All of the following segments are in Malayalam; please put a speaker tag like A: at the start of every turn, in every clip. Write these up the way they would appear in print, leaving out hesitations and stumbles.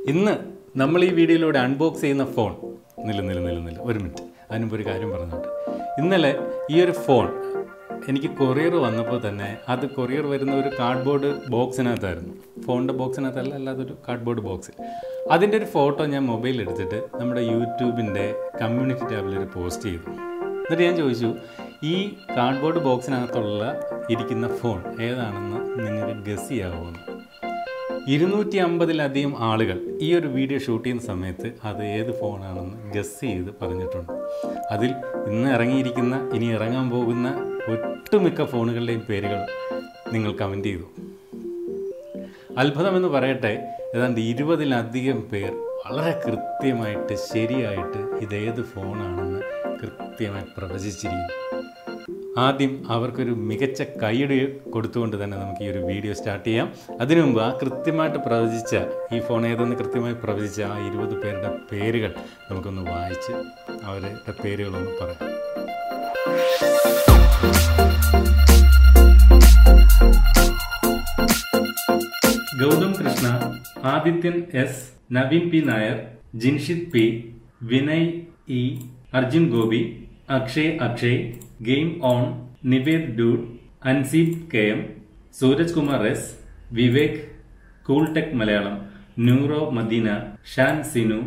A: ഇന്ന് നമ്മൾ ഈ വീഡിയോയിലൂടെ അൺബോക്സ് ചെയ്യുന്ന ഫോൺ നില ഒരു മിനിറ്റ് അതിനുമ്പോൾ ഒരു കാര്യം പറഞ്ഞോട്ടെ. ഇന്നലെ ഈ ഒരു ഫോൺ എനിക്ക് കൊറിയർ വന്നപ്പോൾ തന്നെ അത് കൊറിയർ വരുന്ന ഒരു കാർഡ്ബോർഡ് ബോക്സിനകത്തായിരുന്നു. ഫോണിൻ്റെ ബോക്സിനകത്തല്ല, അല്ലാതൊരു കാർഡ്ബോർഡ് ബോക്സ്. അതിൻ്റെ ഒരു ഫോട്ടോ ഞാൻ മൊബൈലിൽ എടുത്തിട്ട് നമ്മുടെ യൂട്യൂബിൻ്റെ കമ്മ്യൂണിറ്റി ടാബിലൊരു പോസ്റ്റ് ചെയ്തു. എന്നിട്ട് ഞാൻ ചോദിച്ചു, ഈ കാർഡ്ബോർഡ് ബോക്സിനകത്തുള്ള ഇരിക്കുന്ന ഫോൺ ഏതാണെന്ന് നിങ്ങൾക്ക് ഗസ് ചെയ്യാവുമെന്ന്. 250-ലധികം ആളുകൾ ഈ ഒരു വീഡിയോ ഷൂട്ട് ചെയ്യുന്ന സമയത്ത് അത് ഏത് ഫോണാണെന്ന് ഗസ് ചെയ്ത് പറഞ്ഞിട്ടുണ്ട്. അതിൽ ഇന്ന് ഇറങ്ങിയിരിക്കുന്ന, ഇനി ഇറങ്ങാൻ പോകുന്ന ഒട്ടുമിക്ക ഫോണുകളുടെയും പേരുകൾ നിങ്ങൾ കമൻറ്റ് ചെയ്തു. അത്ഭുതമെന്ന് പറയട്ടെ, ഏതാണ്ട് 20-ലധികം പേർ വളരെ കൃത്യമായിട്ട് ശരിയായിട്ട് ഇതേത് ഫോണാണെന്ന് കൃത്യമായി പ്രവചിച്ചിരിക്കുന്നു. ആദ്യം അവർക്കൊരു മികച്ച കൈയ്യടി കൊടുത്തുകൊണ്ട് തന്നെ നമുക്ക് ഈ ഒരു വീഡിയോ സ്റ്റാർട്ട് ചെയ്യാം. അതിനു മുമ്പ് ആ കൃത്യമായിട്ട് പ്രവചിച്ച, ഈ ഫോൺ ഏതെന്ന് കൃത്യമായി പ്രവചിച്ച ആ 20 പേരുടെ പേരുകൾ നമുക്കൊന്ന് വായിച്ച് അവരുടെ പേരുകളൊന്ന് പറയാം. Gautham Krishna, Adithyan S, Naveen P Nair, Jinshith P, Vinay E, Arjun Gopi, Akshay, game on, Nived dude, Anseeb K M, Sooraj Kumar S, Vivek, cool tech Malayalam, Nooro Madina, Shan Sinu,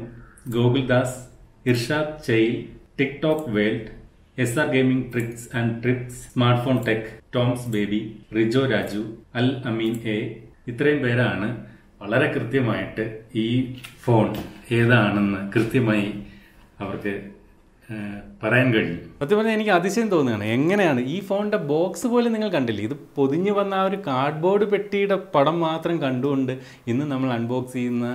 A: Gokuldas, Irshad Cheyil, TikTok world, SR gaming tricks and trips, smart phone tech, Tom's baby, Rijo Raju, Al Ameen A. ഇത്രയും പേരാണ് വളരെ കൃത്യമായിട്ട് ഈ ഫോൺ ഏതാണെന്ന് കൃത്യമായി അവർക്ക് പറയാൻ കഴിയും. സത്യം പറഞ്ഞാൽ എനിക്ക് അതിശയം തോന്നുകയാണ്, എങ്ങനെയാണ് ഈ ഫോണിൻ്റെ ബോക്സ് പോലും നിങ്ങൾ കണ്ടില്ലേ? ഇത് പൊതിഞ്ഞു വന്ന ആ ഒരു കാർഡ്ബോർഡ് പെട്ടിയുടെ പടം മാത്രം കണ്ടുകൊണ്ട് ഇന്ന് നമ്മൾ അൺബോക്സ് ചെയ്യുന്ന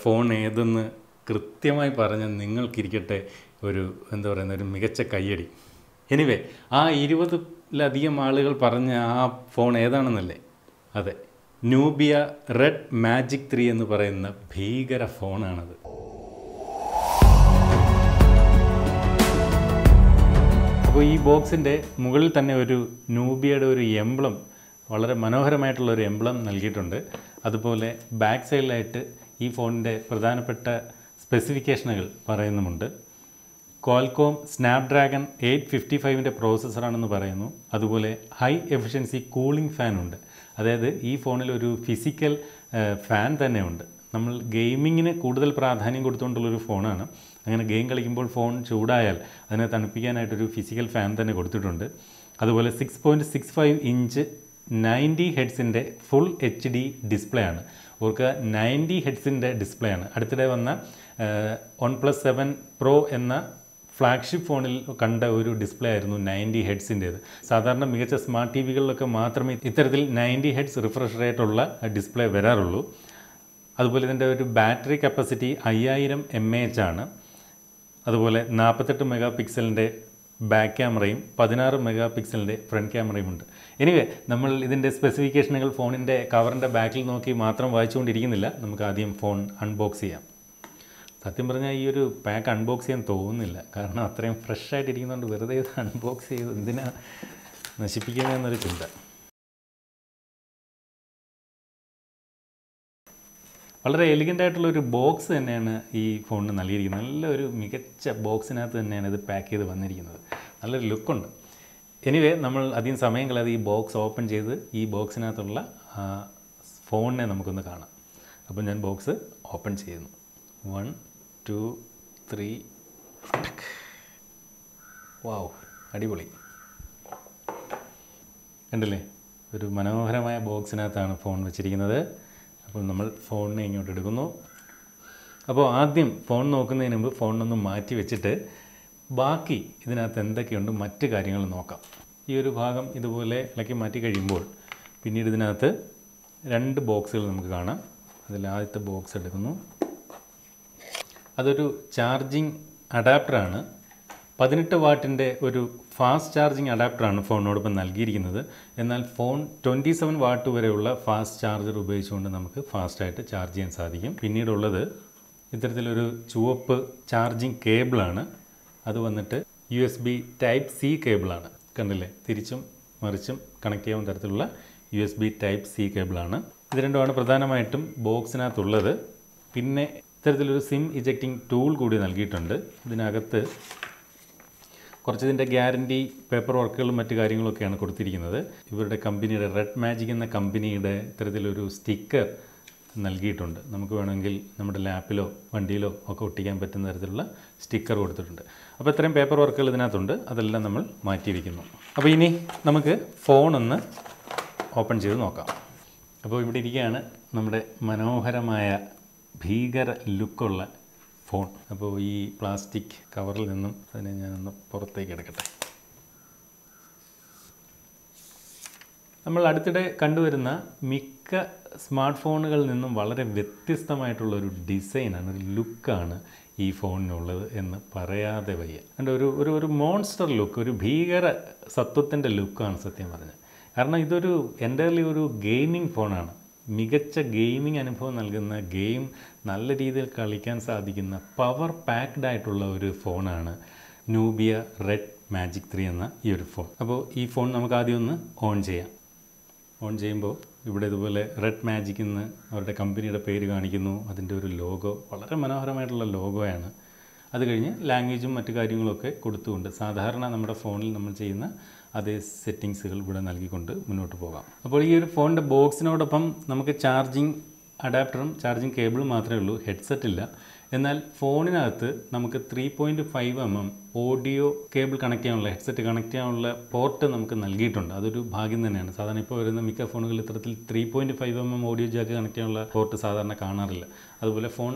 A: ഫോൺ ഏതെന്ന് കൃത്യമായി പറഞ്ഞ് നിങ്ങൾക്കിരിക്കട്ടെ ഒരു എന്താ പറയുന്ന ഒരു മികച്ച കയ്യടി. എനിവേ, ആ 20-ലധികം ആളുകൾ പറഞ്ഞ ആ ഫോൺ ഏതാണെന്നല്ലേ? അതെ, നൂബിയ റെഡ് മാജിക് 3 എന്ന് പറയുന്ന ഭീകര ഫോണാണത്. അപ്പോൾ ഈ ബോക്സിൻ്റെ മുകളിൽ തന്നെ ഒരു നൂബിയയുടെ ഒരു എംബ്ലം, വളരെ മനോഹരമായിട്ടുള്ളൊരു എംബ്ലം നൽകിയിട്ടുണ്ട്. അതുപോലെ ബാക്ക് സൈഡിലായിട്ട് ഈ ഫോണിൻ്റെ പ്രധാനപ്പെട്ട സ്പെസിഫിക്കേഷനുകൾ പറയുന്നുമുണ്ട്. ക്വാൽകോം സ്നാപ്ഡ്രാഗൺ 855ൻ്റെ പ്രോസസ്സറാണെന്ന് പറയുന്നു. അതുപോലെ ഹൈ എഫിഷ്യൻസി കൂളിംഗ് ഫാൻ ഉണ്ട്. അതായത് ഈ ഫോണിൽ ഒരു ഫിസിക്കൽ ഫാൻ തന്നെ ഉണ്ട്. നമ്മൾ ഗെയിമിങ്ങിന് കൂടുതൽ പ്രാധാന്യം കൊടുത്തുകൊണ്ടുള്ളൊരു ഫോണാണ്. അങ്ങനെ ഗെയിം കളിക്കുമ്പോൾ ഫോൺ ചൂടായാൽ അതിനെ തണുപ്പിക്കാനായിട്ടൊരു ഫിസിക്കൽ ഫാൻ തന്നെ കൊടുത്തിട്ടുണ്ട്. അതുപോലെ 6.65 ഇഞ്ച് 90 ഹെഡ്സിൻ്റെ ഫുൾ HD ഡിസ്പ്ലേ ആണ്. ഓർക്ക് 90 ഹെഡ്സിൻ്റെ ഡിസ്പ്ലേ ആണ്. അടുത്തിടെ വന്ന OnePlus 7 Pro എന്ന ഫ്ലാഗ്ഷിപ്പ് ഫോണിൽ കണ്ട ഒരു ഡിസ്പ്ലേ ആയിരുന്നു 90 ഹെഡ്സിൻ്റേത്. സാധാരണ മികച്ച സ്മാർട്ട് ടി വികളിലൊക്കെ മാത്രമേ ഇത്തരത്തിൽ 90 ഹെഡ്സ് റിഫ്രഷ് റേറ്റുള്ള ഡിസ്പ്ലേ വരാറുള്ളൂ. അതുപോലെ ഇതിൻ്റെ ഒരു ബാറ്ററി കപ്പാസിറ്റി 5000 mAh ആണ്. അതുപോലെ 48 മെഗാ പിക്സലിൻ്റെ ബാക്ക് ക്യാമറയും 16 മെഗാ പിക്സലിൻ്റെ ഫ്രണ്ട് ക്യാമറയും ഉണ്ട്. എനിവേ, നമ്മൾ ഇതിൻ്റെ സ്പെസിഫിക്കേഷനുകൾ ഫോണിൻ്റെ കവറിൻ്റെ ബാക്കിൽ നോക്കി മാത്രം വായിച്ചുകൊണ്ടിരിക്കുന്നില്ല. നമുക്ക് ആദ്യം ഫോൺ അൺബോക്സ് ചെയ്യാം. സത്യം പറഞ്ഞാൽ ഈ ഒരു പാക്ക് അൺബോക്സ് ചെയ്യാൻ തോന്നുന്നില്ല, കാരണം അത്രയും ഫ്രഷ് ആയിട്ടിരിക്കുന്നതുകൊണ്ട് വെറുതെ ഇത് അൺബോക്സ് ചെയ്ത് എന്തിനാ നശിപ്പിക്കുന്നതെന്നൊരു ചിന്ത. വളരെ എലിഗൻ്റ് ആയിട്ടുള്ളൊരു ബോക്സ് തന്നെയാണ് ഈ ഫോണിന് നൽകിയിരിക്കുന്നത്. നല്ലൊരു മികച്ച ബോക്സിനകത്ത് തന്നെയാണ് ഇത് പാക്ക് ചെയ്ത് വന്നിരിക്കുന്നത്. നല്ലൊരു ലുക്കുണ്ട്. എനിവേ, നമ്മൾ അധികം സമയം കളയാതെ ഈ ബോക്സ് ഓപ്പൺ ചെയ്ത് ഈ ബോക്സിനകത്തുള്ള ഫോണിനെ നമുക്കൊന്ന് കാണാം. അപ്പോൾ ഞാൻ ബോക്സ് ഓപ്പൺ ചെയ്യുന്നു. 1 2 3. വാവ്, അടിപൊളി. കണ്ടില്ലേ, ഒരു മനോഹരമായ ബോക്സിനകത്താണ് ഫോൺ വെച്ചിരിക്കുന്നത്. അപ്പോൾ നമ്മൾ ഫോണിനെ ഇങ്ങോട്ട് എടുക്കുന്നു. അപ്പോൾ ആദ്യം ഫോൺ നോക്കുന്നതിന് മുമ്പ് ഫോണിനൊന്ന് മാറ്റി വെച്ചിട്ട് ബാക്കി ഇതിനകത്ത് എന്തൊക്കെയുണ്ട് മറ്റ് കാര്യങ്ങൾ നോക്കാം. ഈ ഒരു ഭാഗം ഇതുപോലെ ഇളക്കി മാറ്റി കഴിയുമ്പോൾ പിന്നീട് ഇതിനകത്ത് 2 ബോക്സുകൾ നമുക്ക് കാണാം. അതിൽ ആദ്യത്തെ ബോക്സ് എടുക്കുന്നു. അതൊരു ചാർജിങ് അഡാപ്റ്ററാണ്. 18 വാട്ടിൻ്റെ ഒരു ഫാസ്റ്റ് ചാർജിങ് അഡാപ്റ്ററാണ് ഫോണിനോടൊപ്പം നൽകിയിരിക്കുന്നത്. എന്നാൽ ഫോൺ 27 വാട്ട് വരെയുള്ള ഫാസ്റ്റ് ചാർജർ ഉപയോഗിച്ചുകൊണ്ട് നമുക്ക് ഫാസ്റ്റായിട്ട് ചാർജ് ചെയ്യാൻ സാധിക്കും. പിന്നീടുള്ളത് ഇത്തരത്തിലൊരു ചുവപ്പ് ചാർജിങ് കേബിളാണ്. അത് വന്നിട്ട് USB Type-C കേബിളാണ്. കണ്ടില്ലേ, തിരിച്ചും മറിച്ചും കണക്ട് ചെയ്യാവുന്ന തരത്തിലുള്ള USB Type-C കേബിളാണ്. ഇത് രണ്ടുമാണ് പ്രധാനമായിട്ടും ബോക്സിനകത്തുള്ളത്. പിന്നെ ഇത്തരത്തിലൊരു സിം ഇജക്റ്റിംഗ് ടൂൾ കൂടി നൽകിയിട്ടുണ്ട്. ഇതിനകത്ത് കുറച്ച് ഇതിൻ്റെ ഗ്യാരൻറ്റി പേപ്പർ വർക്കുകളും മറ്റു കാര്യങ്ങളൊക്കെയാണ് കൊടുത്തിരിക്കുന്നത്. ഇവരുടെ കമ്പനിയുടെ റെഡ് മാജിക് എന്ന കമ്പനിയുടെ ഇത്തരത്തിലൊരു സ്റ്റിക്കർ നൽകിയിട്ടുണ്ട്. നമുക്ക് വേണമെങ്കിൽ നമ്മുടെ ലാപ്പിലോ വണ്ടിയിലോ ഒക്കെ ഒട്ടിക്കാൻ പറ്റുന്ന തരത്തിലുള്ള സ്റ്റിക്കർ കൊടുത്തിട്ടുണ്ട്. അപ്പോൾ ഇത്രയും പേപ്പർ വർക്കുകൾ ഇതിനകത്തുണ്ട്. അതെല്ലാം നമ്മൾ മാറ്റി വയ്ക്കുന്നു. അപ്പോൾ ഇനി നമുക്ക് ഫോണൊന്ന് ഓപ്പൺ ചെയ്ത് നോക്കാം. അപ്പോൾ ഇവിടെ ഇരിക്കുകയാണ് നമ്മുടെ മനോഹരമായ ഭീകര ലുക്കുള്ള ഫോൺ. അപ്പോൾ ഈ പ്ലാസ്റ്റിക് കവറിൽ നിന്നും അതിനെ ഞാനൊന്ന് പുറത്തേക്ക് എടുക്കട്ടെ. നമ്മൾ അടുത്തിടെ കണ്ടുവരുന്ന മിക്ക സ്മാർട്ട് ഫോണുകളിൽ നിന്നും വളരെ വ്യത്യസ്തമായിട്ടുള്ളൊരു ഡിസൈനാണ്, ഒരു ലുക്കാണ് ഈ ഫോണിനുള്ളത് എന്ന് പറയാതെ വയ്യ. അതിൻ്റെ ഒരു മോൺസ്റ്റർ ലുക്ക്, ഒരു ഭീകര സത്വത്തിൻ്റെ ലുക്കാണ് സത്യം പറഞ്ഞത്. കാരണം ഇതൊരു എൻ്റയർലി ഒരു ഗെയിമിംഗ് ഫോണാണ്. മികച്ച ഗെയിമിംഗ് അനുഭവം നൽകുന്ന, ഗെയിം നല്ല രീതിയിൽ കളിക്കാൻ സാധിക്കുന്ന പവർ പാക്ഡ് ആയിട്ടുള്ള ഒരു ഫോണാണ് നൂബിയ റെഡ് മാജിക് 3 എന്ന ഈ ഒരു ഫോൺ. അപ്പോൾ ഈ ഫോൺ നമുക്ക് ആദ്യം ഒന്ന് ഓൺ ചെയ്യാം. ഓൺ ചെയ്യുമ്പോൾ ഇവിടെ ഇതുപോലെ റെഡ് മാജിക് എന്ന് അവരുടെ കമ്പനിയുടെ പേര് കാണിക്കുന്നു. അതിൻ്റെ ഒരു ലോഗോ വളരെ മനോഹരമായിട്ടുള്ള ലോഗോയാണ്. അത് കഴിഞ്ഞ് ലാംഗ്വേജും മറ്റു കാര്യങ്ങളൊക്കെ കൊടുത്തുകൊണ്ട് സാധാരണ നമ്മുടെ ഫോണിൽ നമ്മൾ ചെയ്യുന്ന അതേ സെറ്റിങ്സുകൾ ഇവിടെ നൽകിക്കൊണ്ട് മുന്നോട്ട് പോകാം. അപ്പോൾ ഈ ഒരു ഫോണിൻ്റെ ബോക്സിനോടൊപ്പം നമുക്ക് ചാർജിങ് അഡാപ്റ്ററും ചാർജിങ് കേബിളും മാത്രമേ ഉള്ളൂ, ഹെഡ്സെറ്റ് ഇല്ല. എന്നാൽ ഫോണിനകത്ത് നമുക്ക് 3.5 mm ഓഡിയോ കേബിൾ കണക്ട് ചെയ്യാനുള്ള, ഹെഡ്സെറ്റ് കണക്ട് ചെയ്യാനുള്ള പോർട്ട് നമുക്ക് നൽകിയിട്ടുണ്ട്. അതൊരു ഭാഗ്യം തന്നെയാണ്. സാധാരണ ഇപ്പോൾ വരുന്ന മിക്ക ഫോണുകളിൽ ഇത്തരത്തിൽ 3.5 mm ഓഡിയോ ജാക്ക് കണക്ട് ചെയ്യാനുള്ള പോർട്ട് സാധാരണ കാണാറില്ല. അതുപോലെ ഫോൺ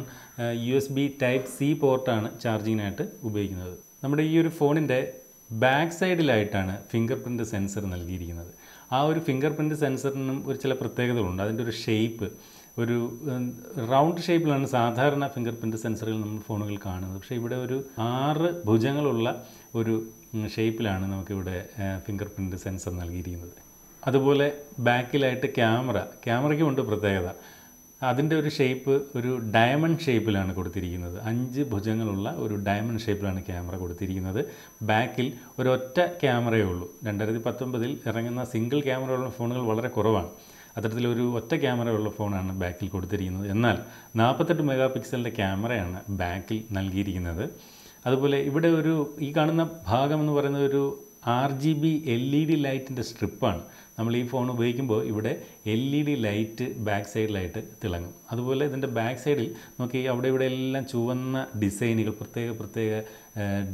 A: USB Type C പോർട്ടാണ് ചാർജിങ്ങിനായിട്ട് ഉപയോഗിക്കുന്നത്. നമ്മുടെ ഈ ഒരു ഫോണിൻ്റെ ബാക്ക് സൈഡിലായിട്ടാണ് ഫിംഗർ പ്രിൻറ്റ് സെൻസർ നൽകിയിരിക്കുന്നത്. ആ ഒരു ഫിംഗർ പ്രിൻറ്റ് സെൻസറിനും ഒരു ചില പ്രത്യേകതകളുണ്ട്. അതിൻ്റെ ഒരു ഷേപ്പ് ഒരു റൗണ്ട് ഷേപ്പിലാണ് സാധാരണ ഫിംഗർ പ്രിൻറ്റ് സെൻസറുകൾ നമ്മൾ ഫോണുകൾ കാണുന്നത്. പക്ഷേ ഇവിടെ ഒരു 6 ഭുജങ്ങളുള്ള ഒരു ഷേപ്പിലാണ് നമുക്കിവിടെ ഫിംഗർ പ്രിൻറ്റ് സെൻസർ നൽകിയിരിക്കുന്നത്. അതുപോലെ ബാക്കിലായിട്ട് ക്യാമറയ്ക്കുമുണ്ട് പ്രത്യേകത. അതിൻ്റെ ഒരു ഷേപ്പ് ഒരു ഡയമണ്ട് ഷേപ്പിലാണ് കൊടുത്തിരിക്കുന്നത്. 5 ഭുജങ്ങളുള്ള ഒരു ഡയമണ്ട് ഷേപ്പിലാണ് ക്യാമറ കൊടുത്തിരിക്കുന്നത്. ബാക്കിൽ ഒരൊറ്റ ക്യാമറയേ ഉള്ളൂ. 2019 ഇറങ്ങുന്ന സിംഗിൾ ക്യാമറയുള്ള ഫോണുകൾ വളരെ കുറവാണ്. അത്തരത്തിലൊരു ഒറ്റ ക്യാമറയുള്ള ഫോണാണ് ബാക്കിൽ കൊടുത്തിരിക്കുന്നത്. എന്നാൽ 48 മെഗാ പിക്സലിൻ്റെ ക്യാമറയാണ് ബാക്കിൽ നൽകിയിരിക്കുന്നത്. അതുപോലെ ഇവിടെ ഈ കാണുന്ന ഭാഗം എന്ന് പറയുന്നത് ഒരു RGB LED ലൈറ്റിൻ്റെ സ്ട്രിപ്പാണ്. നമ്മൾ ഈ ഫോൺ ഉപയോഗിക്കുമ്പോൾ ഇവിടെ LED ലൈറ്റ് ബാക്ക് സൈഡിലായിട്ട് തിളങ്ങും. അതുപോലെ ഇതിൻ്റെ ബാക്ക് സൈഡിൽ നോക്കി അവിടെ ഇവിടെ എല്ലാം ചുവന്ന ഡിസൈനുകൾ, പ്രത്യേക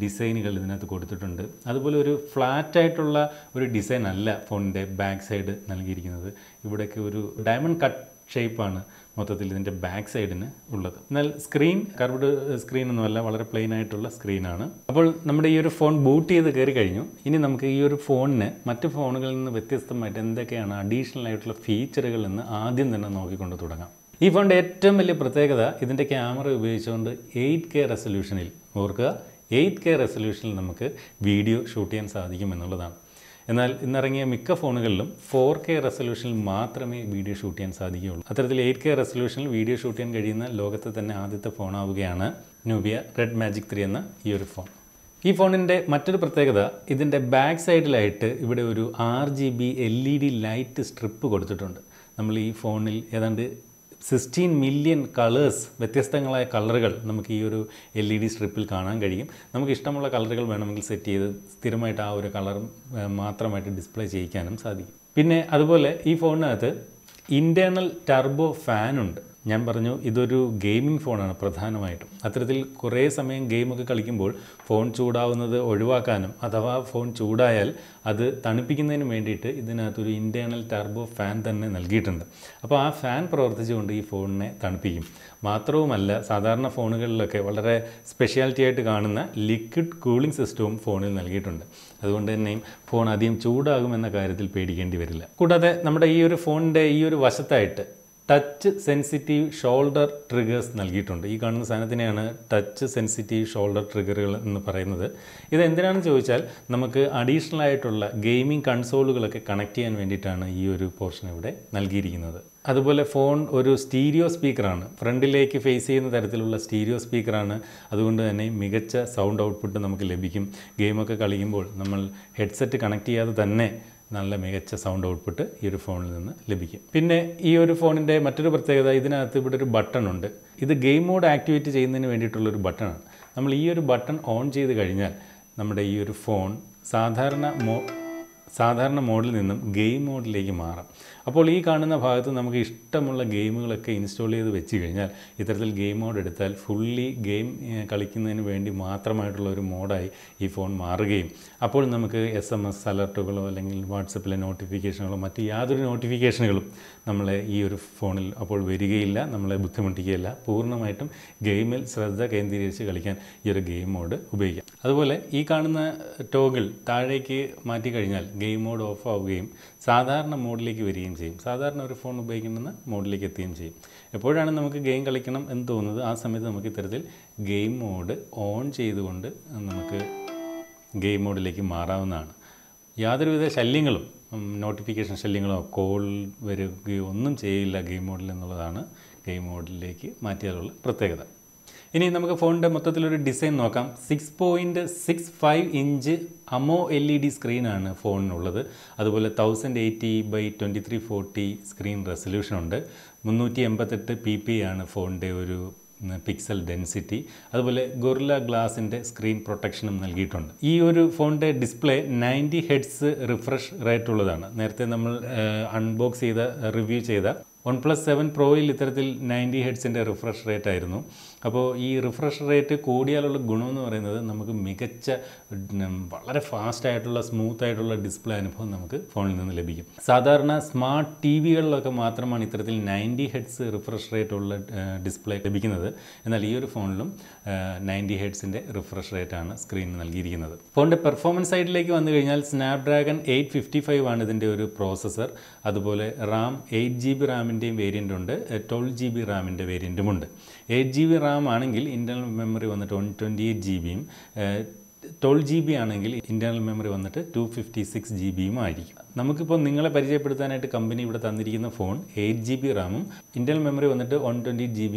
A: ഡിസൈനുകൾ ഇതിനകത്ത് കൊടുത്തിട്ടുണ്ട്. അതുപോലെ ഒരു ഫ്ലാറ്റായിട്ടുള്ള ഒരു ഡിസൈൻ അല്ല ഫോണിൻ്റെ ബാക്ക് സൈഡ് നൽകിയിരിക്കുന്നത്. ഇവിടെയൊക്കെ ഒരു ഡയമണ്ട് കട്ട് ഷേപ്പാണ് മൊത്തത്തിൽ ഇതിൻ്റെ ബാക്ക് സൈഡിന് ഉള്ളത്. എന്നാൽ സ്ക്രീൻ കർവ്ഡ് സ്ക്രീനൊന്നുമല്ല, വളരെ പ്ലെയിൻ ആയിട്ടുള്ള സ്ക്രീനാണ്. അപ്പോൾ നമ്മുടെ ഈ ഒരു ഫോൺ ബൂട്ട് ചെയ്ത് കയറി കഴിഞ്ഞു. ഇനി നമുക്ക് ഈ ഒരു ഫോണിന് മറ്റ് ഫോണുകളിൽ നിന്ന് വ്യത്യസ്തമായിട്ട് എന്തൊക്കെയാണ് അഡീഷണൽ ആയിട്ടുള്ള ഫീച്ചറുകൾ എന്ന് ആദ്യം തന്നെ നോക്കിക്കൊണ്ട് തുടങ്ങാം. ഈ ഫോണിൻ്റെ ഏറ്റവും വലിയ പ്രത്യേകത ഇതിൻ്റെ ക്യാമറ ഉപയോഗിച്ചുകൊണ്ട് 8K റെസൊല്യൂഷനിൽ, ഓർക്കുക 8K റെസൊല്യൂഷനിൽ നമുക്ക് വീഡിയോ ഷൂട്ട് ചെയ്യാൻ സാധിക്കും എന്നുള്ളതാണ്. എന്നാൽ ഇന്നിറങ്ങിയ മിക്ക ഫോണുകളിലും 4K റെസൊല്യൂഷനിൽ മാത്രമേ വീഡിയോ ഷൂട്ട് ചെയ്യാൻ സാധിക്കുകയുള്ളൂ. അത്തരത്തിൽ 8K റെസൊല്യൂഷനിൽ വീഡിയോ ഷൂട്ട് ചെയ്യാൻ കഴിയുന്ന ലോകത്തെ തന്നെ ആദ്യത്തെ ഫോണാവുകയാണ് നൂബിയ റെഡ് മാജിക് 3 എന്ന ഈ ഒരു ഫോൺ. ഈ ഫോണിൻ്റെ മറ്റൊരു പ്രത്യേകത, ഇതിൻ്റെ ബാക്ക് സൈഡിലായിട്ട് ഇവിടെ ഒരു RGB LED ലൈറ്റ് സ്ട്രിപ്പ് കൊടുത്തിട്ടുണ്ട്. നമ്മൾ ഈ ഫോണിൽ ഏതാണ്ട് 16 മില്യൺ കളേഴ്സ്, വ്യത്യസ്തങ്ങളായ കളറുകൾ നമുക്ക് ഈ ഒരു LED സ്ട്രിപ്പിൽ കാണാൻ കഴിയും. നമുക്ക് ഇഷ്ടമുള്ള കളറുകൾ വേണമെങ്കിൽ സെറ്റ് ചെയ്ത് സ്ഥിരമായിട്ട് ആ ഒരു കളർ മാത്രമായിട്ട് ഡിസ്പ്ലേ ചെയ്യിക്കാനും സാധിക്കും. പിന്നെ അതുപോലെ ഈ ഫോണിനകത്ത് ഇൻറ്റേർണൽ ടർബോ ഫാനുണ്ട്. ഞാൻ പറഞ്ഞു ഇതൊരു ഗെയിമിംഗ് ഫോണാണ് പ്രധാനമായിട്ടും. അത്തരത്തിൽ കുറേ സമയം ഗെയിമൊക്കെ കളിക്കുമ്പോൾ ഫോൺ ചൂടാവുന്നത് ഒഴിവാക്കാനും അഥവാ ഫോൺ ചൂടായാൽ അത് തണുപ്പിക്കുന്നതിനും വേണ്ടിയിട്ട് ഇതിനകത്തൊരു ഇൻറ്റേർണൽ ടർബോ ഫാൻ തന്നെ നൽകിയിട്ടുണ്ട്. അപ്പോൾ ആ ഫാൻ പ്രവർത്തിച്ചുകൊണ്ട് ഈ ഫോണിനെ തണുപ്പിക്കും. മാത്രവുമല്ല സാധാരണ ഫോണുകളിലൊക്കെ വളരെ സ്പെഷ്യാലിറ്റി ആയിട്ട് കാണുന്ന ലിക്വിഡ് കൂളിംഗ് സിസ്റ്റവും ഫോണിൽ നൽകിയിട്ടുണ്ട്. അതുകൊണ്ട് തന്നെയും ഫോൺ അധികം ചൂടാകുമെന്ന കാര്യത്തിൽ പേടിക്കേണ്ടി വരില്ല. കൂടാതെ നമ്മുടെ ഈ ഒരു ഫോണിൻ്റെ ഈ ഒരു വശത്തായിട്ട് ടച്ച് സെൻസിറ്റീവ് ഷോൾഡർ ട്രിഗേഴ്സ് നൽകിയിട്ടുണ്ട്. ഈ കാണുന്ന സാധനത്തിനെയാണ് ടച്ച് സെൻസിറ്റീവ് ഷോൾഡർ ട്രിഗറുകൾ എന്ന് പറയുന്നത്. ഇത് എന്തിനാണെന്ന് ചോദിച്ചാൽ നമുക്ക് അഡീഷണൽ ആയിട്ടുള്ള ഗെയിമിംഗ് കൺസോളുകളൊക്കെ കണക്ട് ചെയ്യാൻ വേണ്ടിയിട്ടാണ് ഈ ഒരു പോർഷൻ ഇവിടെ നൽകിയിരിക്കുന്നത്. അതുപോലെ ഫോൺ ഒരു സ്റ്റീരിയോ സ്പീക്കറാണ്, ഫ്രണ്ടിലേക്ക് ഫേസ് ചെയ്യുന്ന തരത്തിലുള്ള സ്റ്റീരിയോ സ്പീക്കറാണ്. അതുകൊണ്ട് തന്നെ മികച്ച സൗണ്ട് ഔട്ട്പുട്ട് നമുക്ക് ലഭിക്കും. ഗെയിമൊക്കെ കളിക്കുമ്പോൾ നമ്മൾ ഹെഡ്സെറ്റ് കണക്ട് ചെയ്യാതെ തന്നെ നല്ല മികച്ച സൗണ്ട് ഔട്ട്പുട്ട് ഈ ഒരു ഫോണിൽ നിന്ന് ലഭിക്കും. പിന്നെ ഈ ഒരു ഫോണിൻ്റെ മറ്റൊരു പ്രത്യേകത, ഇതിനകത്ത് ഇവിടെ ഒരു ബട്ടൺ ഉണ്ട്. ഇത് ഗെയിം മോഡ് ആക്ടിവേറ്റ് ചെയ്യുന്നതിന് വേണ്ടിയിട്ടുള്ളൊരു ബട്ടണാണ്. നമ്മൾ ഈ ഒരു ബട്ടൺ ഓൺ ചെയ്ത് കഴിഞ്ഞാൽ നമ്മുടെ ഈ ഒരു ഫോൺ സാധാരണ മോഡിൽ നിന്നും ഗെയിം മോഡിലേക്ക് മാറാം. അപ്പോൾ ഈ കാണുന്ന ഭാഗത്ത് നമുക്ക് ഇഷ്ടമുള്ള ഗെയിമുകളൊക്കെ ഇൻസ്റ്റാൾ ചെയ്ത് വെച്ച് കഴിഞ്ഞാൽ ഇത്തരത്തിൽ ഗെയിം മോഡ് എടുത്താൽ ഫുള്ളി ഗെയിം കളിക്കുന്നതിന് വേണ്ടി മാത്രമായിട്ടുള്ള ഒരു മോഡായി ഈ ഫോൺ മാറുകയും അപ്പോൾ നമുക്ക് SMS അലർട്ടുകളോ അല്ലെങ്കിൽ വാട്സപ്പിലെ നോട്ടിഫിക്കേഷനുകളോ മറ്റ് യാതൊരു നോട്ടിഫിക്കേഷനുകളും നമ്മളെ ഈ ഒരു ഫോണിൽ അപ്പോൾ വരികയില്ല, നമ്മളെ ബുദ്ധിമുട്ടിക്കുകയില്ല. പൂർണ്ണമായിട്ടും ഗെയിമിൽ ശ്രദ്ധ കേന്ദ്രീകരിച്ച് കളിക്കാൻ ഈ ഒരു ഗെയിം മോഡ് ഉപയോഗിക്കാം. അതുപോലെ ഈ കാണുന്ന ടോഗിൾ താഴേക്ക് മാറ്റി കഴിഞ്ഞാൽ ഗെയിം മോഡ് ഓഫ് ആവുകയും സാധാരണ മോഡിലേക്ക് വരികയും ചെയ്യും. സാധാരണ ഒരു ഫോൺ ഉപയോഗിക്കുന്ന മോഡിലേക്ക് എത്തുകയും ചെയ്യും. എപ്പോഴാണ് നമുക്ക് ഗെയിം കളിക്കണം എന്ന് തോന്നുന്നത് ആ സമയത്ത് നമുക്ക് ഇത്തരത്തിൽ ഗെയിം മോഡ് ഓൺ ചെയ്തുകൊണ്ട് നമുക്ക് ഗെയിം മോഡിലേക്ക് മാറാവുന്നതാണ്. യാതൊരുവിധ ശല്യങ്ങളും, നോട്ടിഫിക്കേഷൻ ശല്യങ്ങളോ കോൾ വരികയോ ഒന്നും ചെയ്യില്ല ഗെയിം മോഡിൽ എന്നുള്ളതാണ് ഗെയിം മോഡിലേക്ക് മാറ്റിയാലുള്ള പ്രത്യേകത. ഇനി നമുക്ക് ഫോണിൻ്റെ മൊത്തത്തിലൊരു ഡിസൈൻ നോക്കാം. 6.65 ഇഞ്ച് അമോ LED സ്ക്രീനാണ് ഫോണിനുള്ളത്. അതുപോലെ 1080x2340 സ്ക്രീൻ റെസൊല്യൂഷനുണ്ട്. 388 ppi ആണ് ഫോണിൻ്റെ ഒരു പിക്സൽ ഡെൻസിറ്റി. അതുപോലെ ഗൊറില്ല ഗ്ലാസിൻ്റെ സ്ക്രീൻ പ്രൊട്ടക്ഷനും നൽകിയിട്ടുണ്ട്. ഈ ഒരു ഫോണിൻ്റെ ഡിസ്പ്ലേ 90 Hz റിഫ്രഷ് റേറ്റ് ഉള്ളതാണ്. നേരത്തെ നമ്മൾ അൺബോക്സ് ചെയ്ത റിവ്യൂ ചെയ്ത OnePlus 7 Proയിൽ ഇത്തരത്തിൽ 90 Hz റിഫ്രഷ് റേറ്റ് ആയിരുന്നു. അപ്പോൾ ഈ റിഫ്രഷ് റേറ്റ് കൂടിയാലുള്ള ഗുണമെന്ന് പറയുന്നത് നമുക്ക് മികച്ച വളരെ ഫാസ്റ്റായിട്ടുള്ള സ്മൂത്തായിട്ടുള്ള ഡിസ്പ്ലേ അനുഭവം നമുക്ക് ഫോണിൽ നിന്ന് ലഭിക്കും. സാധാരണ സ്മാർട്ട് TVകളിലൊക്കെ മാത്രമാണ് ഇത്തരത്തിൽ 90 Hz റിഫ്രഷ് റേറ്റ് ഉള്ള ഡിസ്പ്ലേ ലഭിക്കുന്നത്. എന്നാൽ ഈ ഒരു ഫോണിലും 90 Hz റിഫ്രഷ് റേറ്റാണ് സ്ക്രീനിന് നൽകിയിരിക്കുന്നത്. ഫോണിൻ്റെ പെർഫോമൻസ് സൈഡിലേക്ക് വന്നു കഴിഞ്ഞാൽ സ്നാപ്ഡ്രാഗൺ 855 ആണ് ഇതിൻ്റെ ഒരു പ്രോസസ്സർ. അതുപോലെ റാം 8GB റാമിൻ്റെയും വേരിയൻ്റ് ഉണ്ട്, 12GB റാമിൻ്റെ വേരിയൻറ്റുമുണ്ട്. 8GB റാം ആണെങ്കിൽ ഇൻറ്റർണൽ മെമ്മറി വന്നിട്ട് 128GB, 12GB ആണെങ്കിൽ ഇൻറ്റർണൽ മെമ്മറി വന്നിട്ട് 256GB ആയിരിക്കും. നമുക്കിപ്പോൾ നിങ്ങളെ പരിചയപ്പെടുത്താനായിട്ട് കമ്പനി ഇവിടെ തന്നിരിക്കുന്ന ഫോൺ 8GB റാമും ഇൻറ്റർണൽ മെമ്മറി വന്നിട്ട് 128GB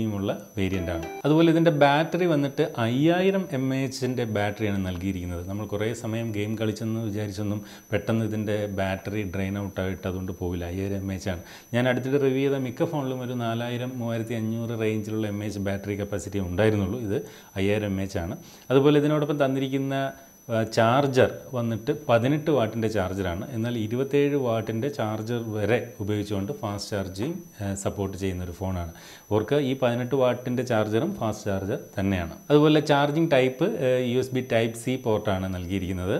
A: വേരിയൻ്റാണ്. അതുപോലെ ഇതിൻ്റെ ബാറ്ററി വന്നിട്ട് 5000 mAh ബാറ്ററിയാണ് നൽകിയിരിക്കുന്നത്. നമ്മൾ കുറേ സമയം ഗെയിം കളിച്ചെന്ന് വിചാരിച്ചൊന്നും പെട്ടെന്ന് ഇതിൻ്റെ ബാറ്ററി ഡ്രെയിൻ ഔട്ടായിട്ട് അതുകൊണ്ട് പോവില്ല. 5000 mAh ആണ്. ഞാൻ അടുത്തിട്ട് റിവ്യൂ ചെയ്ത മിക്ക ഫോണിലും ഒരു 4000-3500 റേഞ്ചിലുള്ള mAh ബാറ്ററി കപ്പാസിറ്റി ഉണ്ടായിരുന്നുള്ളൂ. ഇത് 5000 mAh ആണ്. അതുപോലെ ഇതിനോടൊപ്പം തന്നിരിക്കുന്ന ചാർജർ വന്നിട്ട് 18 വാട്ടിൻ്റെ ചാർജറാണ്. എന്നാൽ 27 വാട്ടിൻ്റെ ചാർജർ വരെ ഉപയോഗിച്ചുകൊണ്ട് ഫാസ്റ്റ് ചാർജിങ് സപ്പോർട്ട് ചെയ്യുന്നൊരു ഫോണാണ്. ഓർക്ക് ഈ 18 വാട്ടിൻ്റെ ചാർജറും ഫാസ്റ്റ് ചാർജർ തന്നെയാണ്. അതുപോലെ ചാർജിങ് ടൈപ്പ് USB Type-C പോർട്ടാണ് നൽകിയിരിക്കുന്നത്.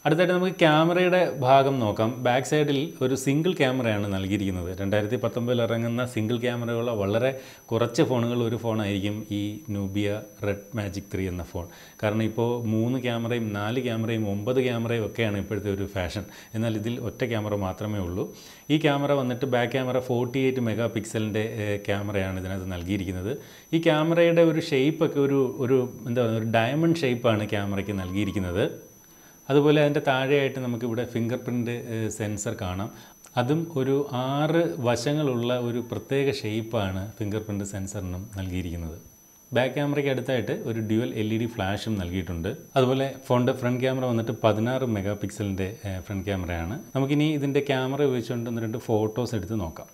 A: അടുത്തായിട്ട് നമുക്ക് ക്യാമറയുടെ ഭാഗം നോക്കാം. ബാക്ക് സൈഡിൽ ഒരു സിംഗിൾ ക്യാമറയാണ് നൽകിയിരിക്കുന്നത്. 2019 ഇറങ്ങുന്ന സിംഗിൾ ക്യാമറയുള്ള വളരെ കുറച്ച് ഫോണുകൾ ഒരു ഫോണായിരിക്കും ഈ Nubia Red Magic 3 എന്ന ഫോൺ. കാരണം ഇപ്പോൾ 3 ക്യാമറയും 4 ക്യാമറയും 9 ക്യാമറയും ഒക്കെയാണ് ഇപ്പോഴത്തെ ഒരു ഫാഷൻ. എന്നാൽ ഇതിൽ ഒറ്റ ക്യാമറ മാത്രമേ ഉള്ളൂ. ഈ ക്യാമറ വന്നിട്ട് ബാക്ക് ക്യാമറ 48 മെഗാപിക്സലിൻ്റെ ക്യാമറയാണ് ഇതിനകത്ത് നൽകിയിരിക്കുന്നത്. ഈ ക്യാമറയുടെ ഒരു ഷേപ്പൊക്കെ ഒരു എന്താ പറയുക, ഒരു ഡയമണ്ട് ഷേപ്പാണ് ക്യാമറയ്ക്ക് നൽകിയിരിക്കുന്നത്. അതുപോലെ അതിൻ്റെ താഴെയായിട്ട് നമുക്കിവിടെ ഫിംഗർ പ്രിൻ്റ് സെൻസർ കാണാം. അതും ഒരു 6 വശങ്ങളുള്ള ഒരു പ്രത്യേക ഷേപ്പാണ് ഫിംഗർ പ്രിൻ്റ് സെൻസറിനും നൽകിയിരിക്കുന്നത്. ബാക്ക് ക്യാമറയ്ക്ക് അടുത്തായിട്ട് ഒരു ഡ്യുവൽ LED ഫ്ലാഷും നൽകിയിട്ടുണ്ട്. അതുപോലെ ഫോണിൻ്റെ ഫ്രണ്ട് ക്യാമറ വന്നിട്ട് 16 മെഗാപിക്സലിൻ്റെ ഫ്രണ്ട് ക്യാമറയാണ്. നമുക്കിനി ഇതിൻ്റെ ക്യാമറ ഉപയോഗിച്ചുകൊണ്ട് 2 ഫോട്ടോസ് എടുത്ത് നോക്കാം.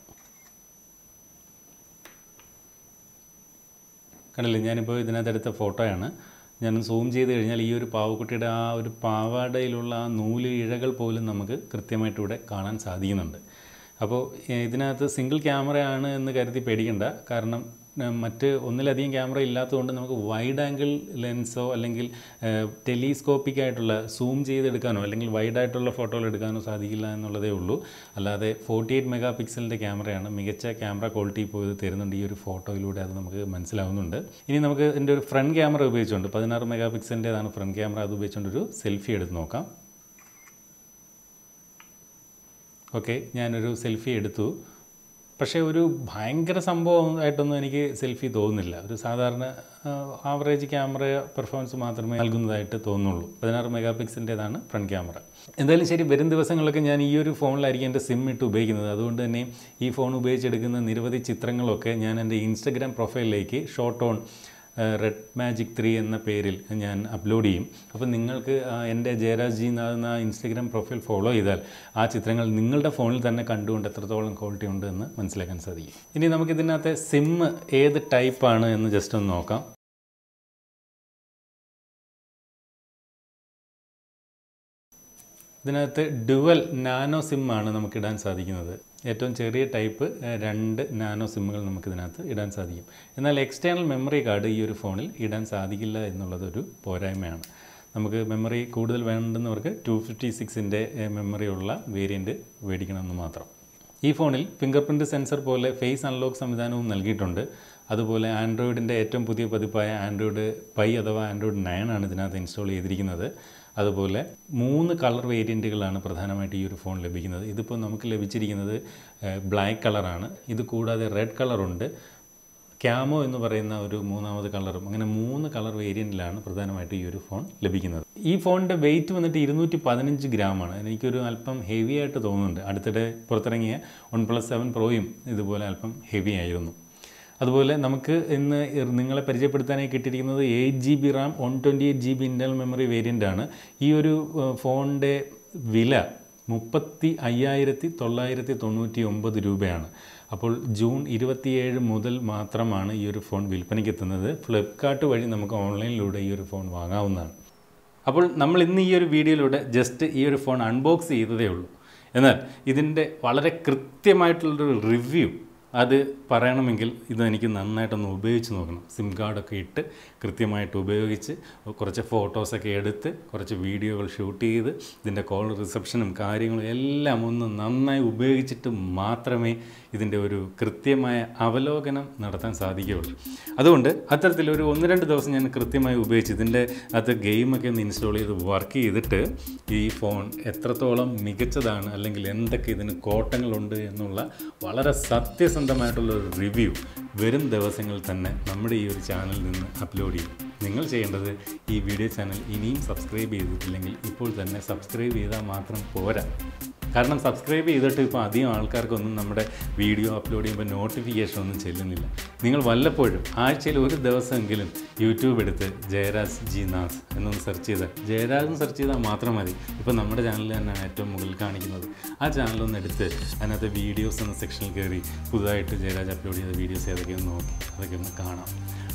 A: കണ്ടില്ലേ, ഞാനിപ്പോൾ ഇതിനകത്ത് എടുത്ത ഫോട്ടോയാണ്. ഞാൻ സൂം ചെയ്ത് കഴിഞ്ഞാൽ ഈ ഒരു പാവക്കുട്ടിയുടെ ആ ഒരു പാവാടയിലുള്ള ആ നൂല് ഇഴകൾ പോലും നമുക്ക് കൃത്യമായിട്ട് ഇവിടെ കാണാൻ സാധിക്കുന്നുണ്ട്. അപ്പോൾ ഇതിനകത്ത് സിംഗിൾ ക്യാമറയാണ് എന്ന് കരുതി പേടിക്കണ്ട. കാരണം മറ്റ് ഒന്നിലധികം ക്യാമറ ഇല്ലാത്തതുകൊണ്ട് നമുക്ക് വൈഡ് ആംഗിൾ ലെൻസോ അല്ലെങ്കിൽ ടെലിസ്കോപ്പിക് ആയിട്ടുള്ള സൂം ചെയ്തെടുക്കാനോ അല്ലെങ്കിൽ വൈഡായിട്ടുള്ള ഫോട്ടോകൾ എടുക്കാനോ സാധിക്കില്ല എന്നുള്ളതേ ഉള്ളൂ. അല്ലാതെ 48 മെഗാപിക്സലിൻ്റെ ക്യാമറയാണ്. മികച്ച ക്യാമറ ക്വാളിറ്റി ഇപ്പോൾ ഇത് തരുന്നുണ്ട്. ഈ ഒരു ഫോട്ടോയിലൂടെ അത് നമുക്ക് മനസ്സിലാവുന്നുണ്ട്. ഇനി നമുക്ക് ഇതിൻ്റെ ഒരു ഫ്രണ്ട് ക്യാമറ ഉപയോഗിച്ചുകൊണ്ട് 16 മെഗാപിക്സലിൻ്റെതാണ് ഫ്രണ്ട് ക്യാമറ. അത് ഉപയോഗിച്ചുകൊണ്ടൊരു സെൽഫി എടുത്ത് നോക്കാം. ഓക്കെ, ഞാനൊരു സെൽഫി എടുത്തു. പക്ഷേ ഒരു ഭയങ്കര സംഭവമായിട്ടൊന്നും എനിക്ക് സെൽഫി തോന്നുന്നില്ല. ഒരു സാധാരണ ആവറേജ് ക്യാമറ പെർഫോമൻസ് മാത്രമേ നൽകുന്നതായിട്ട് തോന്നുള്ളൂ. 16 മെഗാപിക്സലിൻ്റെതാണ് ഫ്രണ്ട് ക്യാമറ. എന്തായാലും ശരി, വരും ദിവസങ്ങളൊക്കെ ഞാൻ ഈ ഒരു ഫോണിലായിരിക്കും എൻ്റെ സിം ഇട്ട് ഉപയോഗിക്കുന്നത്. അതുകൊണ്ട് തന്നെ ഈ ഫോൺ ഉപയോഗിച്ചെടുക്കുന്ന നിരവധി ചിത്രങ്ങളൊക്കെ ഞാൻ എൻ്റെ ഇൻസ്റ്റഗ്രാം പ്രൊഫൈലിലേക്ക് ഷോട്ട് ഓൺ റെഡ് മാജിക് 3 എന്ന പേരിൽ ഞാൻ അപ്ലോഡ് ചെയ്യും. അപ്പോൾ നിങ്ങൾക്ക് എൻ്റെ ജയരാജ് ജി എന്ന ഇൻസ്റ്റഗ്രാം പ്രൊഫൈൽ ഫോളോ ചെയ്താൽ ആ ചിത്രങ്ങൾ നിങ്ങളുടെ ഫോണിൽ തന്നെ കണ്ടുകൊണ്ട് എത്രത്തോളം ക്വാളിറ്റി ഉണ്ട് എന്ന് മനസ്സിലാക്കാൻ സാധിക്കും. ഇനി നമുക്കിതിനകത്തെ സിം ഏത് ടൈപ്പാണ് എന്ന് ജസ്റ്റ് ഒന്ന് നോക്കാം. ഇതിനകത്ത് ഡുവൽ നാനോ സിമ്മാണ് നമുക്കിടാൻ സാധിക്കുന്നത്. ഏറ്റവും ചെറിയ ടൈപ്പ് 2 നാനോ സിമ്മുകൾ നമുക്കിതിനകത്ത് ഇടാൻ സാധിക്കും. എന്നാൽ എക്സ്റ്റേണൽ മെമ്മറി കാർഡ് ഈ ഒരു ഫോണിൽ ഇടാൻ സാധിക്കില്ല എന്നുള്ളതൊരു പോരായ്മയാണ്. നമുക്ക് മെമ്മറി കൂടുതൽ വേണ്ടുന്നവർക്ക് 256-ൻ്റെ മെമ്മറി ഉള്ള വേരിയൻറ്റ് മേടിക്കണമെന്ന് മാത്രം. ഈ ഫോണിൽ ഫിംഗർ പ്രിൻറ്റ് സെൻസർ പോലെ ഫേസ് അൺലോക്ക് സംവിധാനവും നൽകിയിട്ടുണ്ട്. അതുപോലെ ആൻഡ്രോയിഡിൻ്റെ ഏറ്റവും പുതിയ പതിപ്പായ ആൻഡ്രോയിഡ് പൈ അഥവാ ആൻഡ്രോയിഡ് 9 ആണ് ഇതിനകത്ത് ഇൻസ്റ്റാൾ ചെയ്തിരിക്കുന്നത്. അതുപോലെ 3 കളർ വേരിയൻറ്റുകളാണ് പ്രധാനമായിട്ട് ഈ ഒരു ഫോൺ ലഭിക്കുന്നത്. ഇതിപ്പോൾ നമുക്ക് ലഭിച്ചിരിക്കുന്നത് ബ്ലാക്ക് കളറാണ്. ഇത് കൂടാതെ റെഡ് കളറുണ്ട്, ക്യാമോ എന്ന് പറയുന്ന ഒരു 3ാമത് കളറും, അങ്ങനെ 3 കളർ വേരിയൻറ്റിലാണ് പ്രധാനമായിട്ട് ഈ ഒരു ഫോൺ ലഭിക്കുന്നത്. ഈ ഫോണിൻ്റെ വെയിറ്റ് വന്നിട്ട് 215 ഗ്രാമാണ്. എനിക്കൊരു അല്പം ഹെവി ആയിട്ട് തോന്നുന്നുണ്ട്. അടുത്തിടെ പുറത്തിറങ്ങിയ OnePlus 7 Proയും ഇതുപോലെ അല്പം ഹെവി ആയിരുന്നു. അതുപോലെ നമുക്ക് ഇന്ന് നിങ്ങളെ പരിചയപ്പെടുത്താനായി കിട്ടിയിരിക്കുന്നത് 8GB RAM 128GB internal memory വേരിയൻ്റാണ്. ഈ ഒരു ഫോണിൻ്റെ വില 35,999 രൂപയാണ്. അപ്പോൾ ജൂൺ 27 മുതൽ മാത്രമാണ് ഈ ഒരു ഫോൺ വിൽപ്പനയ്ക്ക് എത്തുന്നത്. ഫ്ലിപ്കാർട്ട് വഴി നമുക്ക് ഓൺലൈനിലൂടെ ഈ ഒരു ഫോൺ വാങ്ങാവുന്നതാണ്. അപ്പോൾ നമ്മൾ ഇന്ന് ഈ ഒരു വീഡിയോയിലൂടെ ജസ്റ്റ് ഈ ഒരു ഫോൺ അൺബോക്സ് ചെയ്തതേ ഉള്ളൂ. എന്നാൽ ഇതിൻ്റെ വളരെ കൃത്യമായിട്ടുള്ളൊരു റിവ്യൂ അത് പറയണമെങ്കിൽ ഇതെനിക്ക് നന്നായിട്ടൊന്ന് ഉപയോഗിച്ച് നോക്കണം. സിം കാർഡൊക്കെ ഇട്ട് കൃത്യമായിട്ട് ഉപയോഗിച്ച് കുറച്ച് ഫോട്ടോസൊക്കെ എടുത്ത് കുറച്ച് വീഡിയോകൾ ഷൂട്ട് ചെയ്ത് ഇതിൻ്റെ കോൾ റിസപ്ഷനും കാര്യങ്ങളും എല്ലാം ഒന്ന് നന്നായി ഉപയോഗിച്ചിട്ട് മാത്രമേ ഇതിൻ്റെ ഒരു കൃത്യമായ അവലോകനം നടത്താൻ സാധിക്കുകയുള്ളൂ. അതുകൊണ്ട് അത്തരത്തിലൊരു 1-2 ദിവസം ഞാൻ കൃത്യമായി ഉപയോഗിച്ച് ഇതിൻ്റെ അകത്ത് ഗെയിമൊക്കെ ഒന്ന് ഇൻസ്റ്റാൾ ചെയ്ത് വർക്ക് ചെയ്തിട്ട് ഈ ഫോൺ എത്രത്തോളം മികച്ചതാണ് അല്ലെങ്കിൽ എന്തൊക്കെ ഇതിന് കോട്ടങ്ങളുണ്ട് എന്നുള്ള വളരെ സത്യസന്ധമായിട്ടുള്ളൊരു റിവ്യൂ വരും ദിവസങ്ങളിൽ തന്നെ നമ്മുടെ ഈ ഒരു ചാനലിൽ നിന്ന് അപ്ലോഡ് ചെയ്യും. നിങ്ങൾ ചെയ്യേണ്ടത് ഈ വീഡിയോ ചാനൽ ഇനിയും സബ്സ്ക്രൈബ് ചെയ്തിട്ടില്ലെങ്കിൽ ഇപ്പോൾ തന്നെ സബ്സ്ക്രൈബ് ചെയ്താൽ മാത്രം പോരാ. കാരണം സബ്സ്ക്രൈബ് ചെയ്തിട്ട് ഇപ്പോൾ അധികം ആൾക്കാർക്കൊന്നും നമ്മുടെ വീഡിയോ അപ്ലോഡ് ചെയ്യുമ്പോൾ നോട്ടിഫിക്കേഷൻ ഒന്നും ചെല്ലുന്നില്ല. നിങ്ങൾ വല്ലപ്പോഴും ആഴ്ചയിൽ ഒരു ദിവസമെങ്കിലും യൂട്യൂബ് എടുത്ത് ജയരാജ് ജി നാസ് എന്നൊന്ന് സെർച്ച് ചെയ്താൽ, ജയരാജ് എന്ന് സെർച്ച് ചെയ്താൽ മാത്രം മതി. ഇപ്പോൾ നമ്മുടെ ചാനലിൽ തന്നെയാണ് ഏറ്റവും മുകളിൽ കാണിക്കുന്നത്. ആ ചാനലൊന്ന് എടുത്ത് അതിനകത്ത് വീഡിയോസ് എന്ന സെക്ഷനിൽ കയറി പുതുതായിട്ട് ജയരാജ് അപ്ലോഡ് ചെയ്ത വീഡിയോസ് ഏതൊക്കെയൊന്ന് നോക്കി അതൊക്കെ ഒന്ന് കാണാം.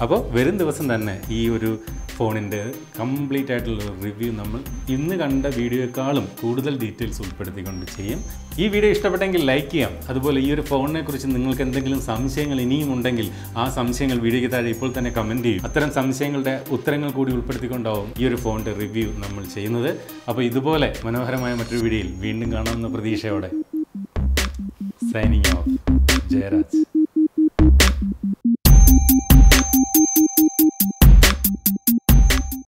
A: അപ്പോൾ വരും ദിവസം തന്നെ ഈ ഒരു ഫോണിൻ്റെ കംപ്ലീറ്റ് ആയിട്ടുള്ള റിവ്യൂ നമ്മൾ ഇന്ന് കണ്ട വീഡിയോയെക്കാളും കൂടുതൽ ഡീറ്റെയിൽസ് ഉൾപ്പെടുത്തിക്കൊണ്ട് ചെയ്യും. ഈ വീഡിയോ ഇഷ്ടപ്പെട്ടെങ്കിൽ ലൈക്ക് ചെയ്യാം. അതുപോലെ ഈ ഒരു ഫോണിനെ കുറിച്ച് നിങ്ങൾക്ക് എന്തെങ്കിലും സംശയങ്ങൾ ഇനിയും ഉണ്ടെങ്കിൽ ആ സംശയങ്ങൾ വീഡിയോയ്ക്ക് താഴെ ഇപ്പോൾ തന്നെ കമൻറ്റ് ചെയ്യും. അത്തരം സംശയങ്ങളുടെ ഉത്തരങ്ങൾ കൂടി ഉൾപ്പെടുത്തിക്കൊണ്ടാവും ഈ ഒരു ഫോണിൻ്റെ റിവ്യൂ നമ്മൾ ചെയ്യുന്നത്. അപ്പോൾ ഇതുപോലെ മനോഹരമായ മറ്റൊരു വീഡിയോയിൽ വീണ്ടും കാണാമെന്ന പ്രതീക്ഷയോടെ സൈനിങ് ഓഫ്, ജയരാജ്.